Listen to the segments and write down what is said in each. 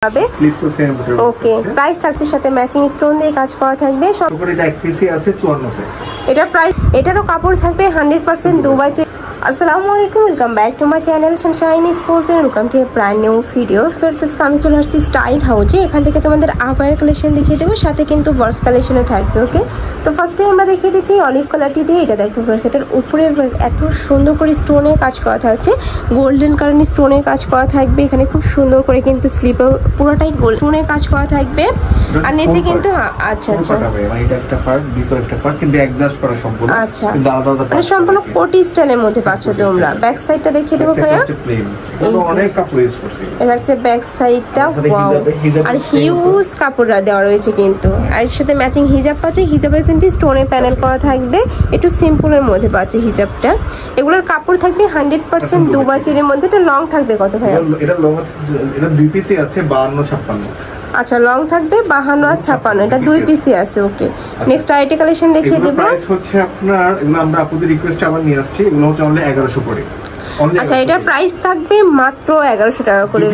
হবে okay price থাকছে সাথে ম্যাচিং স্টোন দিয়ে কাজ করা থাকবে সব করে এটা এক পিসি আছে 54 সাইজ এটা প্রাইস এটারও কাপড় থাকবে 100% দুবাই। আসসালামু আলাইকুম, welcome back to my channel Sunshine sports. Welcome to A brand new video. First আমি চলে আসছি স্টাইল হাউজে। এখান থেকে তোমাদের আবায়ের কালেকশন দেখিয়ে দেবো, সাথে কিন্তু ওয়ার্ক কালেকশনও থাকবে। ওকে, তো ফার্স্টে আমরা দেখিয়ে দিচ্ছি অলিভ কালারটি দিয়ে। এটা দেখো ফার্স্ট, এটার উপরে এত সুন্দর করে স্টোনের কাজ করা থাকছে, গোল্ডেন কালারের স্টোনের কাজ করা থাকবে। এখানে খুব সুন্দর করে কিন্তু স্লিপে পুরোটাই গোল্ড স্টোনের কাজ করা থাকবে। আর নিচে কিন্তু আচ্ছা আচ্ছা এটা একটা পার্ট, ভিতরে একটা পার্ট, কিন্তু অ্যাডজাস্ট করা সম্পূর্ণ। আচ্ছা, মানে সম্পূর্ণ কোটি স্টাইলের মধ্যে পাচ্ছ তোমরা। ব্যাক সাইডটা দেখিয়ে দেবো ভাইয়া, অনেক কাপড় ইউজ করছি। এটা হচ্ছে ব্যাক সাইডটা। ওয়াও, আর হিউজ কাপড় দেওয়া রয়েছে কিন্তু। আর এর সাথে ম্যাচিং হিজাব পাচ্ছ। হিজাবের কিন্তু স্টোনের প্যানেল করা থাকবে, একটু সিম্পলের মধ্যে পাচ্ছ হিজাবটা। এগুলোর কাপড় থাকবে 100% দুবাই চেরির মধ্যে। এটা লং থাকবে কত ভাইয়া? এটা লং আছে, এটা দুই পিসি আছে 52-56। আচ্ছা, লং থাকবে 52 আর 56। এটা দুই পিসি আছে। ওকে, নেক্সট আইটি কালেকশন দেখিয়ে দেব। প্রাইস হচ্ছে আপনার, এগুলো আমরা আপনাদের রিকোয়েস্টে আবার নিয়ে আসছি। এগুলো হচ্ছে অনলি 1100 করে। আচ্ছা, এটা প্রাইস থাকবে মাত্র 1100 টাকা করে।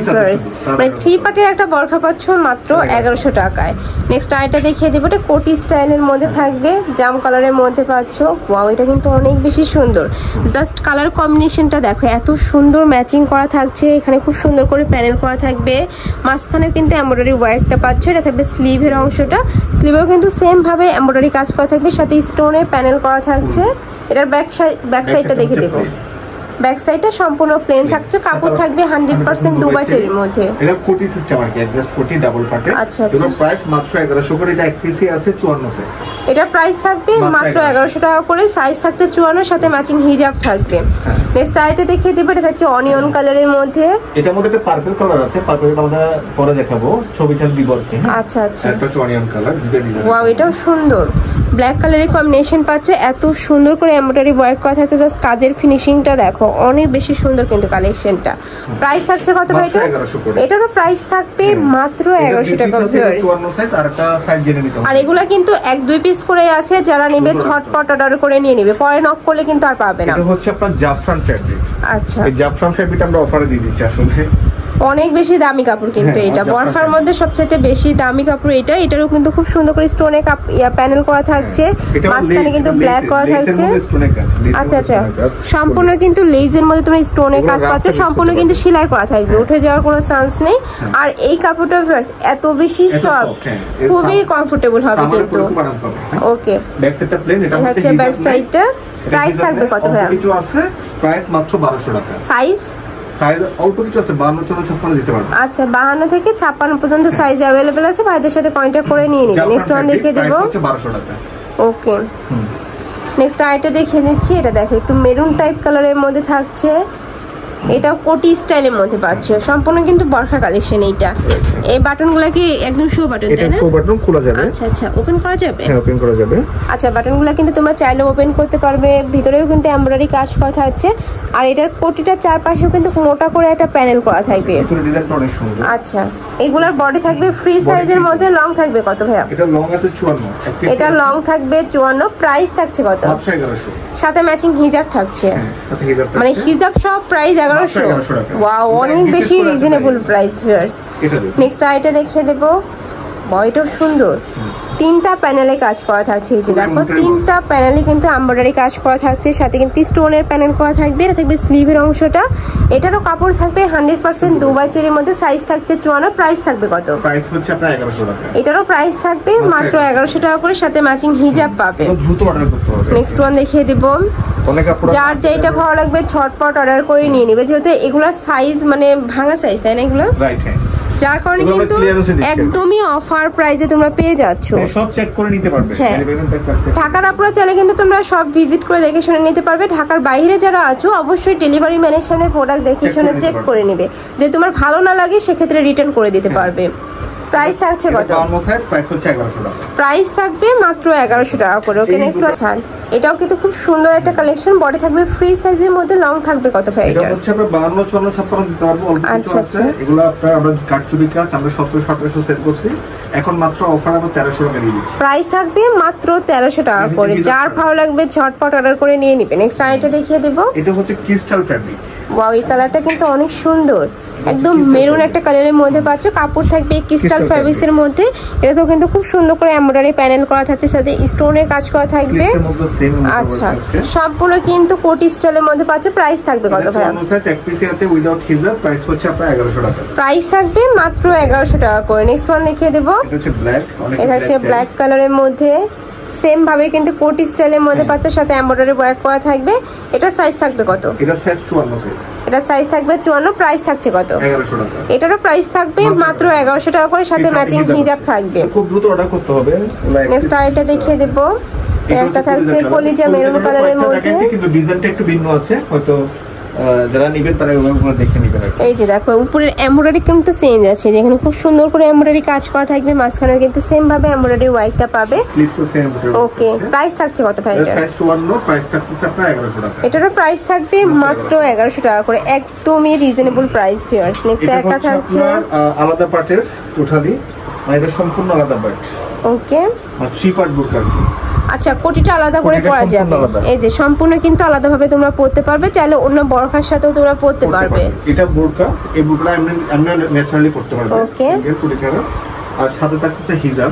মানে 3 পার্টের একটা বরখা পাচ্ছ মাত্র 1100 টাকায়। নেক্সট আইটা দেখিয়ে দেবো। এটা কোটি স্টাইলের মধ্যে থাকবে, জাম কালারের মধ্যে পাচ্ছ। ওয়াও, এটা কিন্তু অনেক বেশি সুন্দর। জাস্ট কালার কম্বিনেশনটা দেখো, এত সুন্দর ম্যাচিং করা থাকছে। এখানে খুব সুন্দর করে প্যানেল করা থাকবে। মাঝখানে কিন্তু এমব্রয়ডারি ওয়ার্কটা পাচ্ছ। এটা থাকবে স্লিভের অংশটা। স্লিভেও কিন্তু সেম ভাবে এমব্রয়ডারি কাজ করা থাকবে, সাথে স্টোনের প্যানেল করা থাকছে। এটার ব্যাক সাইডটা দেখে দেবো। ব্যাক সাইডটা সম্পূর্ণ প্লেন থাকছে, কাপড় থাকবে 100% দুবাই চেরির মধ্যে। এটা কোটি সিস্টেম আর কি, অ্যাডজাস্ট কোটি ডাবল পার্টে। আচ্ছা আচ্ছা, এর প্রাইস মাত্র 1100 করে। এটা এক পিসি আছে 54 সাইজ। এটা প্রাইস থাকবে মাত্র 1100 টাকা করে। সাইজ থাকছে 54, সাথে ম্যাচিং হিজাব থাকবে। নেক্সট আইটা দেখিয়ে দেব। এটা হচ্ছে অনিয়ন কালারের মধ্যে। এটার মধ্যে একটা পার্পল কালার আছে, পার্পলটা আমরা পরে দেখাবো, ছবি ছাড় দিব আর কি। আচ্ছা আচ্ছা, এটা হচ্ছে অনিয়ন কালার, দুটো ডিজাইন। ওয়াও, এটাও সুন্দর। ব্ল্যাক কালারের কম্বিনেশন পাচ্ছে, এত সুন্দর করে এমব্রয়ডারি ওয়ার্ক করা থাকছে। জাস্ট কাজের ফিনিশিংটা দেখো, অনেক বেশি সুন্দর কিন্তু কালেকশনটা। প্রাইস থাকছে কত ভাই? এটারও প্রাইস থাকবে মাত্র 1100 টাকা। আর এগুলা কিন্তু 1-2 পিস করে আছে, যারা নেবে ঝটপট অর্ডার করে নিয়ে নেবে, পরে নক করলে কিন্তু আর পাবে না। এটা হচ্ছে আপনার জাফরান ফ্যাব্রিক। আচ্ছা, এই জাফরান ফ্যাব্রিক আমরা অফারে দিয়ে দিচ্ছি। আসলে অনেক বেশি দামি কাপড় কিন্তু এটা, বরখার মধ্যে সবচেয়ে বেশি দামি কাপড় এটা। এটারও কিন্তু খুব সুন্দর করে স্টোনে প্যানেল করা থাকছে, মাঝখানে কিন্তু ব্ল্যাক করা থাকছে। আচ্ছা আচ্ছা, সম্পূর্ণ কিন্তু লেজের মধ্যে তুমি স্টোনের কাজ পাচ্ছ, সম্পূর্ণ কিন্তু সেলাই করা থাকবে, উঠে যাওয়ার কোনো চান্স নেই। আর এই কাপড়টা এত বেশি সফট, খুবই কমফোর্টেবল হবে কিন্তু। ওকে, ব্যাক সাইডটা প্লেন। এটা হচ্ছে ব্যাক সাইডটা। প্রাইস থাকবে কত ভাইয়া? কিছু আছে, প্রাইস মাত্র 1200 টাকা। সাইজ সাইজ অল্প কিছু আছে, 52-56 দিতে পারবে। আচ্ছা, 52 থেকে 56 পর্যন্ত সাইজ अवेलेबल আছে। ভাইদের সাথে কন্টাক্ট করে নিয়ে নিন। নেক্সট ওয়ান দেখিয়ে দেব। প্রাইস হচ্ছে 1200 টাকা। ওকে, নেক্সট আইটা দেখিয়ে দিচ্ছি। এটা দেখো, একটু মেরুন টাইপ কালারের মধ্যে থাকছে। এটা কোটি স্টাইলের মধ্যে পাচ্ছ, সম্পূর্ণ কিন্তু বরখা কালেকশন। এইটা এই বাটনগুলো কি একদম শো বাটন, তাই না? শো বাটন খোলা যাবে। আচ্ছা আচ্ছা, ওপেন করা যাবে? হ্যাঁ, ওপেন করা যাবে। আচ্ছা, বাটনগুলো কিন্তু তোমরা চাইলে ওপেন করতে পারবে। ভিতরেও কিন্তু এমব্রয়ডারি কাজ করা থাকছে। আর এটার কোটিটার চারপাশেও কিন্তু মোটা করে একটা প্যানেল করা থাকবে। ডিজাইনটা অনেক সুন্দর। আচ্ছা, এগুলার বডি থাকবে ফ্রি সাইজের মধ্যে। লং থাকবে কত ভাইয়া? এটা লং আছে 54। এটা লং থাকবে 54। প্রাইস থাকছে কত? 1100। সাথে ম্যাচিং হিজাব থাকছে, মানে হিজাব সব প্রাইস 1100। ওয়াও, অনেক বেশি রিজনেবল প্রাইস ভিউয়ার্স। নেক্সট আইটা দেখিয়ে দেব। বয়টাও সুন্দর, 3টা প্যানেলে কাজ করা থাকছে। এই যে দেখো, 3টা প্যানেলে কিন্তু এমব্রয়ডারি কাজ করা থাকছে, সাথে কিন্তু স্টোনের প্যানেল করা থাকবে। এটা থাকবে স্লিভের অংশটা। এটারও কাপড় থাকবে 100% দুবাই চেরির মধ্যে। সাইজ থাকছে 54। প্রাইস থাকবে কত? প্রাইস হচ্ছে আপনার 1100 টাকা। এটারও প্রাইস থাকবে মাত্র 1100 টাকা করে, সাথে ম্যাচিং হিজাব পাবে। দ্রুত অর্ডার করতে হবে। নেক্সট ওয়ান দেখিয়ে দেব। যার যেটা ভালো লাগবে ঝটপট অর্ডার করে নিয়ে নেবে, যেহেতু এগুলোর সাইজ মানে ভাঙা সাইজ, তাই না এগুলো? রাইট, হ্যাঁ। যার কারণে কিন্তু একদমই অফার প্রাইসে তোমরা পেয়ে যাচ্ছ। সব চেক করে নিতে পারবে। ঢাকার আপনারা চাইলে কিন্তু তোমরা সব ভিজিট করে দেখে শুনে নিতে পারবে। ঢাকার বাইরে যারা আছো, অবশ্যই ডেলিভারি ম্যানের সামনে প্রোডাক্ট দেখে শুনে চেক করে নেবে। যদি তোমার ভালো না লাগে, সেক্ষেত্রে রিটার্ন করে দিতে পারবে। প্রাইস থাকছে কত? প্রাইস হচ্ছে 1100 টাকা। প্রাইস থাকবে মাত্র 1100 টাকা করে। ওকে, নেক্সট ওয়ান। এটাও কিন্তু খুব সুন্দর একটা কালেকশন। বডি থাকবে ফ্রি সাইজের মধ্যে। লং থাকবে কত ভাই? এটা হচ্ছে আমরা 52, 54, 56 দিতে পারবো। অল্প কিছু আছে। এগুলো আপনারা আমরা কাটচুরি কাজ আমরা 1700-1800 সেল করছি। এখন মাত্র অফার আমরা 1300 টাকা দিয়ে দিচ্ছি। প্রাইস থাকবে মাত্র 1300 টাকা করে। যার ভালো লাগবে ঝটপট অর্ডার করে নিয়ে নিবে। নেক্সট আইটা দেখিয়ে দেব। এটা হচ্ছে ক্রিস্টাল ফ্যাব্রিক। ওয়াও, এই কালারটা কিন্তু অনেক সুন্দর। একদম মেরুন একটা কালারের মধ্যে পাচ্ছ। কাপড় থাকবে ক্রিস্টাল ফ্যাব্রিক্সের মধ্যে। এটা তো কিন্তু খুব সুন্দর করে এমব্রয়ডারি প্যানেল করা থাকছে, সাথে স্টোনের কাজ করা থাকবে। আচ্ছা, সম্পূর্ণ কিন্তু কোটি স্টাইলের মধ্যে পাচ্ছ। প্রাইস থাকবে কত ভাই? এক পিস আছে উইদাউট হিজাব, প্রাইস হচ্ছে আপনার 1100 টাকা। প্রাইস থাকবে মাত্র 1100 টাকা করে। নেক্সট ওয়ান দেখিয়ে দেব। এটা হচ্ছে ব্ল্যাক, এটা হচ্ছে ব্ল্যাক কালারের মধ্যে সেম ভাবে কিন্তু কোটি স্টাইলের মধ্যে পাচ্ছ, সাথে এমব্রয়ডারি ওয়ার্ক করা থাকবে। এটা সাইজ থাকবে কত? এটা সাইজ 54 সাইজ। এটা সাইজ থাকবে 54। প্রাইস থাকছে কত? 1100 টাকা। এটারও প্রাইস থাকবে মাত্র 1100 টাকা করে, সাথে ম্যাচিং হিজাব থাকবে। খুব দ্রুত অর্ডার করতে হবে। নেক্সট আইটা দেখিয়ে দেব। একটা থাকছে কলিজা মেরুন কালারের মধ্যে, কিন্তু ডিজাইনটা একটু ভিন্ন আছে, হয়তো যারা নিবেন তারা ওগুলো দেখে নেবেন। এই যে দেখো উপরের এমব্রয়ডারি কিন্তু চেঞ্জ আছে, যেখানে খুব সুন্দর করে এমব্রয়ডারি কাজ করা থাকবে, মাঝখানে কিন্তু সেম ভাবে এমব্রয়ডারি ওয়ার্কটা পাবে। ওকে, প্রাইস থাকছে কত ভাই? এটা সাইজ 54, প্রাইস থাকছে আপনার 1100 টাকা। এটারও প্রাইস থাকবে মাত্র 1100 টাকা করে, একদমই রিজনেবল প্রাইস ভিউয়ার্স। নেক্সট একটা থাকছে আলাদা পার্টের, টোটালি মানে এটা সম্পূর্ণ আলাদা পার্ট। ওকে, মানে 3 পার্ট বুরকা। আচ্ছা, কোটিটা আলাদা করে পরা যাবে। এই যে সম্পূর্ণ কিন্তু আলাদা ভাবে তোমরা পরতে পারবে, চাইলে অন্য বরখার সাথেও তোমরা পরতে পারবে। এটা বোরকা, এই বোরকাটা এমনি ন্যাচারালি পরতে পারবে। ওকে, আর সাথে থাকছে হিজাব,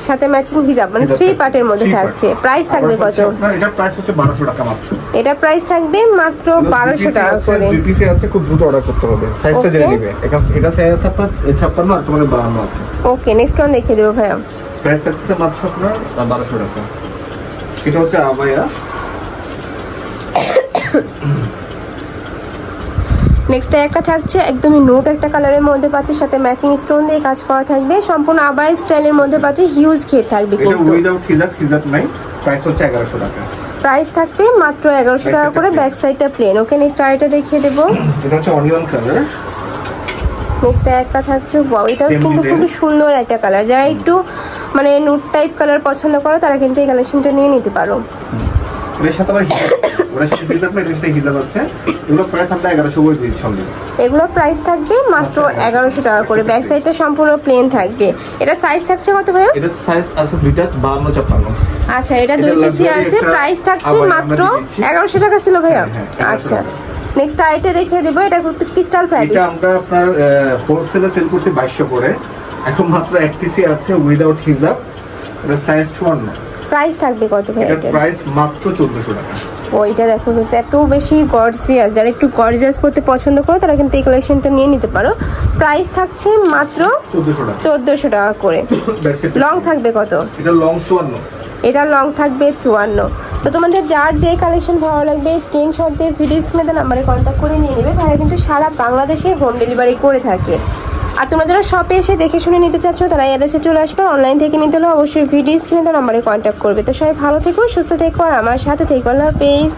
সাথে ম্যাচিং হিজাব, মানে 3 পার্টের মধ্যে থাকছে। প্রাইস থাকবে কত? এটা প্রাইস হচ্ছে 1200 টাকা মাত্র। এটা প্রাইস থাকবে মাত্র 1200 টাকা করে। দুই পিসে আছে, খুব দ্রুত অর্ডার করতে হবে। সাইজটা জেনে নেবে। এটা সাইজ আছে আপনার 56 আর তোমাদের 52 আছে। ওকে, নেক্সট ওয়ান দেখিয়ে দেব ভাইয়া। প্রাইস থাকছে মাত্র আপনার 1200 টাকা। এটা হচ্ছে আবায়া। নেক্সট একটা থাকছে একদমই নোট একটা কালারের মধ্যে পাচ্ছে, সাথে ম্যাচিং স্টোন দিয়ে কাজ করা থাকবে। সম্পূর্ণ আবায়া স্টাইলের মধ্যে পাচ্ছে, হিউজ ঘের থাকবে কিন্তু। এটা উইদাউট হিজাব নাই, প্রাইস হচ্ছে 1100 টাকা। প্রাইস থাকবে মাত্র 1100 টাকা করে, ব্যাক সাইডটা প্লেন। ওকে, নেক্সট আইটা দেখিয়ে দেব। এটা হচ্ছে অনিয়ন কালার। নেক্সট একটা থাকছে, ওয়াও, এটা কিন্তু খুবই সুন্দর একটা কালার। যারা একটু মানে নুট টাইপ কালার পছন্দ করো তারা কিন্তু এই কালেকশনটা নিয়ে নিতে পারো। এর সাথে আবার হিজাব না, এর সাথে হিজাব আছে। এগুলো প্রাইস আমরা 1100 করে দিচ্ছি সঙ্গে। এগুলো প্রাইস থাকবে মাত্র 1100 টাকা করে, ব্যাক সাইডটা সম্পূর্ণ প্লেন থাকবে। এটা সাইজ থাকছে কত ভাই? এটা সাইজ আছে দুইটা 52 56। আচ্ছা, এটা দুই পিসি আছে, প্রাইস থাকছে মাত্র 1100 টাকা ছিল ভাইয়া। আচ্ছা, নেক্সট আইটা দেখিয়ে দেব। এটা ক্রিস্টাল ফ্যাব্রিক। এটা আমরা আপনার হোলসেলে সেল করছি 2200 করে, এখন মাত্র এক পিসি আছে উইদাউট হিজাব। এটা সাইজ 54। প্রাইস থাকবে কত ভাই? এটা প্রাইস মাত্র 1400 টাকা। ওইটা দেখো এত বেশি গর্জিয়াস, যারা একটু গর্জিয়াস করতে পছন্দ করো তারা কিন্তু এই কালেকশনটা নিয়ে নিতে পারো। প্রাইস থাকছে মাত্র 1400 টাকা করে। লং থাকবে কত? এটা লং 54। এটা লং থাকবে 54। তো তোমাদের যার যে কালেকশন ভালো লাগবে স্ক্রিনশট দিয়ে ভিডিও স্ক্রিনে নাম্বারে কন্ট্যাক্ট করে নিয়ে নেবে। ভাইয়া কিন্তু সারা বাংলাদেশে হোম ডেলিভারি করে থাকে। আর তোমরা যারা শপে এসে দেখে শুনে নিতে চাচ্ছ তারা অ্যাড্রেসে চলে আসবে। অনলাইন থেকে নিতে হলে অবশ্যই ভিডিও স্ক্রিনে নাম্বারে কন্ট্যাক্ট করবে। তো সবাই ভালো থেকো, সুস্থ থেকো, আর আমার সাথে থেকো। আল্লাহ হাফেজ।